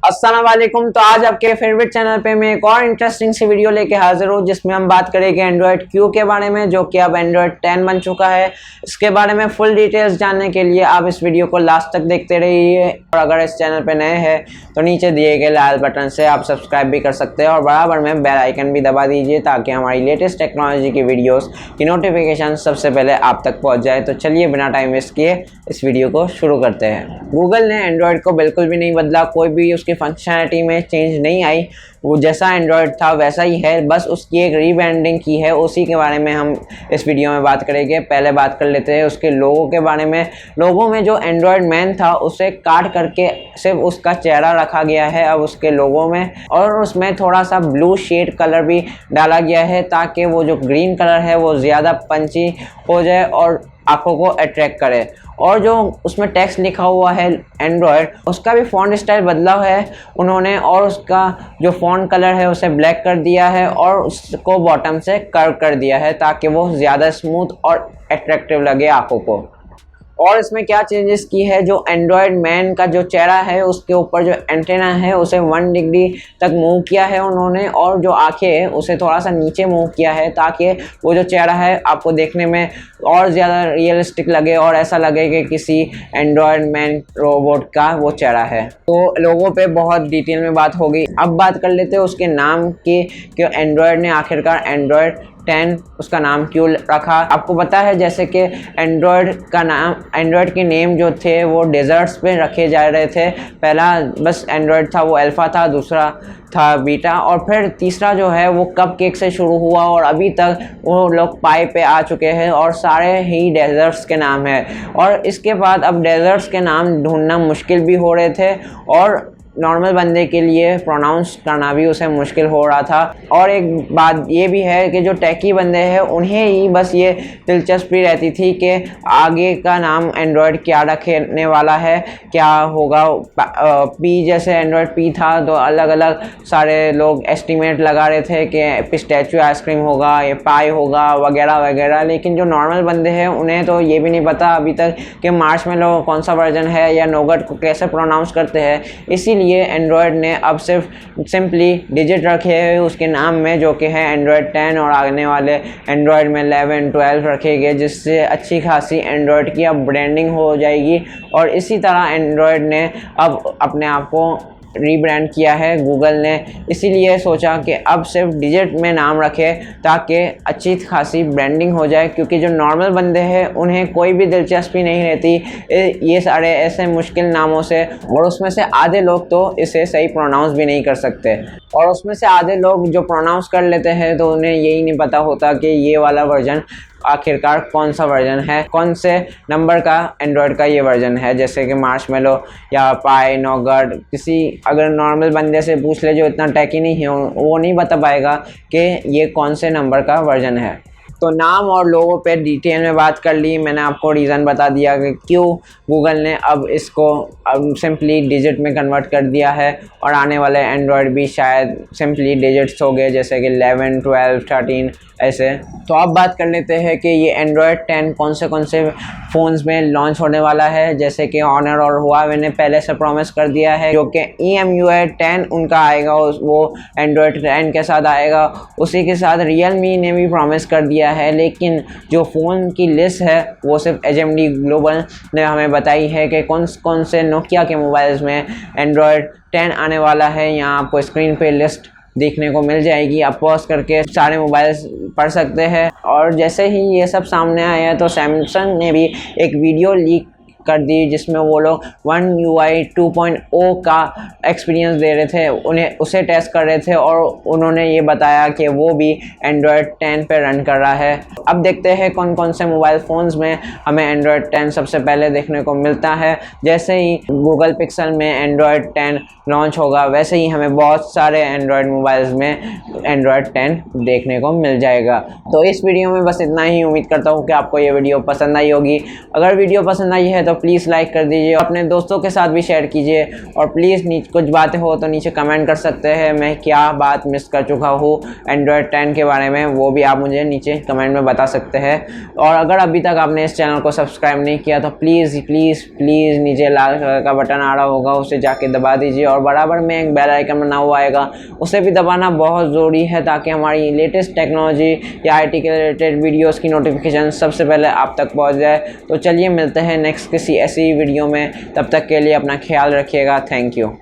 अस्सलाम वालेकुम। तो आज आपके फेवरेट चैनल पे मैं एक और इंटरेस्टिंग सी वीडियो लेके हाजिर हूँ जिसमें हम बात करेंगे एंड्रॉयड क्यू के बारे में, जो कि अब एंड्रॉयड 10 बन चुका है। इसके बारे में फुल डिटेल्स जानने के लिए आप इस वीडियो को लास्ट तक देखते रहिए, और अगर इस चैनल पे नए हैं तो नीचे दिए गए लाल बटन से आप सब्सक्राइब भी कर सकते हैं और बराबर में बेल आइकन भी दबा दीजिए ताकि हमारी लेटेस्ट टेक्नोलॉजी की वीडियोस की नोटिफिकेशन सबसे पहले आप तक पहुंच जाए। तो चलिए बिना टाइम वेस्ट किए इस वीडियो को शुरू करते हैं। गूगल ने एंड्रॉयड को बिल्कुल भी नहीं बदला, कोई भी उसकी फंक्शनैलिटी में चेंज नहीं आई, वो जैसा एंड्रॉयड था वैसा ही है, बस उसकी एक रीब्रांडिंग की है। उसी के बारे में हम इस वीडियो में बात करेंगे। पहले बात कर लेते हैं उसके लोगो के बारे में। लोगो में जो एंड्रॉयड मैन था उसे काट करके सिर्फ उसका चेहरा रखा गया है अब उसके लोगो में, और उसमें थोड़ा सा ब्लू शेड कलर भी डाला गया है ताकि वो जो ग्रीन कलर है वो ज़्यादा पंची हो जाए और आंखों को अट्रैक्ट करे। और जो उसमें टेक्स्ट लिखा हुआ है एंड्रॉयड, उसका भी फ़ॉन्ट स्टाइल बदला है उन्होंने, और उसका जो फ़ॉन्ट कलर है उसे ब्लैक कर दिया है और उसको बॉटम से कर्व कर दिया है ताकि वो ज़्यादा स्मूथ और अट्रैक्टिव लगे आंखों को। और इसमें क्या चेंजेस की है, जो एंड्रॉयड मैन का जो चेहरा है उसके ऊपर जो एंटेना है उसे 1 डिग्री तक मूव किया है उन्होंने, और जो आंखें है उसे थोड़ा सा नीचे मूव किया है ताकि वो जो चेहरा है आपको देखने में और ज़्यादा रियलिस्टिक लगे और ऐसा लगे कि किसी एंड्रॉयड मैन रोबोट का वो चेहरा है। तो लोगों पे बहुत डिटेल में बात हो गई। अब बात कर लेते हैं उसके नाम की कि एंड्रॉयड ने आखिरकार एंड्रॉयड 10 उसका नाम क्यों रखा। आपको पता है जैसे कि एंड्रॉयड का नाम, एंड्रॉयड के नेम जो थे वो डेजर्ट्स पे रखे जा रहे थे। पहला बस एंड्रॉयड था वो अल्फ़ा था, दूसरा था बीटा, और फिर तीसरा जो है वो कपकेक से शुरू हुआ, और अभी तक वो लोग पाई पे आ चुके हैं और सारे ही डेजर्ट्स के नाम है। और इसके बाद अब डेजर्ट्स के नाम ढूंढना मुश्किल भी हो रहे थे और नॉर्मल बंदे के लिए प्रोनाउंस करना भी उसे मुश्किल हो रहा था। और एक बात ये भी है कि जो टेकी बंदे हैं उन्हें ही बस ये दिलचस्पी रहती थी कि आगे का नाम एंड्रॉयड क्या रखने वाला है, क्या होगा। पी जैसे एंड्रॉयड पी था तो अलग अलग सारे लोग एस्टिमेट लगा रहे थे कि पिस्टैचियो आइसक्रीम होगा, ये पाई होगा वगैरह वगैरह, लेकिन जो नॉर्मल बंदे हैं उन्हें तो ये भी नहीं पता अभी तक कि मार्शमेलो कौन सा वर्जन है या नोगट को कैसे प्रोनाउंस करते हैं। इसीलिए एंड्रॉयड ने अब सिर्फ सिंपली डिजिट रखे हैं उसके नाम में, जो कि है एंड्रॉयड 10, और आने वाले एंड्रॉयड में 11, 12 रखे गए, जिससे अच्छी खासी एंड्रॉयड की अब ब्रांडिंग हो जाएगी। और इसी तरह एंड्रॉयड ने अब अपने आप को रीब्रांड किया है गूगल ने, इसीलिए सोचा कि अब सिर्फ डिजिट में नाम रखे ताकि अच्छी खासी ब्रांडिंग हो जाए, क्योंकि जो नॉर्मल बंदे हैं उन्हें कोई भी दिलचस्पी नहीं रहती ये सारे ऐसे मुश्किल नामों से, और उसमें से आधे लोग तो इसे सही प्रोनाउंस भी नहीं कर सकते, और उसमें से आधे लोग जो प्रोनाउंस कर लेते हैं तो उन्हें यही नहीं पता होता कि ये वाला वर्जन आखिरकार कौन सा वर्जन है, कौन से नंबर का एंड्रॉयड का ये वर्जन है। जैसे कि मार्शमेलो या पाई, नोगट, किसी अगर नॉर्मल बंदे से पूछ ले जो इतना टेकी नहीं है वो नहीं बता पाएगा कि ये कौन से नंबर का वर्जन है। तो नाम और लोगों पे डिटेल में बात कर ली, मैंने आपको रीज़न बता दिया कि क्यों गूगल ने अब इसको अब सिंपली डिजिट में कन्वर्ट कर दिया है, और आने वाले एंड्रॉयड भी शायद सिंपली डिजिट्स हो गए जैसे कि 11, 12, 13 ऐसे। तो अब बात कर लेते हैं कि ये एंड्रॉयड 10 कौन से फ़ोन्स में लॉन्च होने वाला है। जैसे कि ऑनर और हुआवे ने पहले से प्रॉमिस कर दिया है, जो कि EMUI 10 उनका आएगा, वो एंड्रॉयड 10 के साथ आएगा। उसी के साथ रियलमी ने भी प्रॉमिस कर दिया है, लेकिन जो फ़ोन की लिस्ट है वो सिर्फ HMD ग्लोबल ने हमें बताई है कि कौन से नोकिया के मोबाइल्स में एंड्रॉयड 10 आने वाला है। यहाँ आपको स्क्रीन पे लिस्ट देखने को मिल जाएगी, आप पॉज करके सारे मोबाइल्स पढ़ सकते हैं। और जैसे ही ये सब सामने आया तो सैमसंग ने भी एक वीडियो लीक कर दी जिसमें वो लोग One UI 2.0 का एक्सपीरियंस दे रहे थे, उन्हें उसे टेस्ट कर रहे थे, और उन्होंने ये बताया कि वो भी एंड्रॉयड 10 पे रन कर रहा है। अब देखते हैं कौन से मोबाइल फ़ोन्स में हमें एंड्रॉयड 10 सबसे पहले देखने को मिलता है। जैसे ही गूगल पिक्सल में एंड्रॉयड 10 लॉन्च होगा वैसे ही हमें बहुत सारे एंड्रॉयड मोबाइल्स में एंड्रॉयड 10 देखने को मिल जाएगा। तो इस वीडियो में बस इतना ही। उम्मीद करता हूँ कि आपको ये वीडियो पसंद आई होगी। अगर वीडियो पसंद आई है तो प्लीज़ लाइक कर दीजिए, अपने दोस्तों के साथ भी शेयर कीजिए। और प्लीज़ कुछ बातें हो तो नीचे कमेंट कर सकते हैं, मैं क्या बात मिस कर चुका हूँ एंड्रॉयड 10 के बारे में, वो भी आप मुझे नीचे कमेंट में बता सकते हैं। और अगर अभी तक आपने इस चैनल को सब्सक्राइब नहीं किया तो प्लीज़ प्लीज़ प्लीज़ नीचे लाल कलर का बटन आ रहा होगा, उसे जाके दबा दीजिए। और बराबर में एक बेल आइकन बना हुआ आएगा, उसे भी दबाना बहुत ज़रूरी है ताकि हमारी लेटेस्ट टेक्नोलॉजी या IT के रिलेटेड वीडियोज़ की नोटिफिकेशन सबसे पहले आप तक पहुँच जाए। तो चलिए मिलते हैं नेक्स्ट किसी ऐसी वीडियो में, तब तक के लिए अपना ख्याल रखिएगा। Thank you.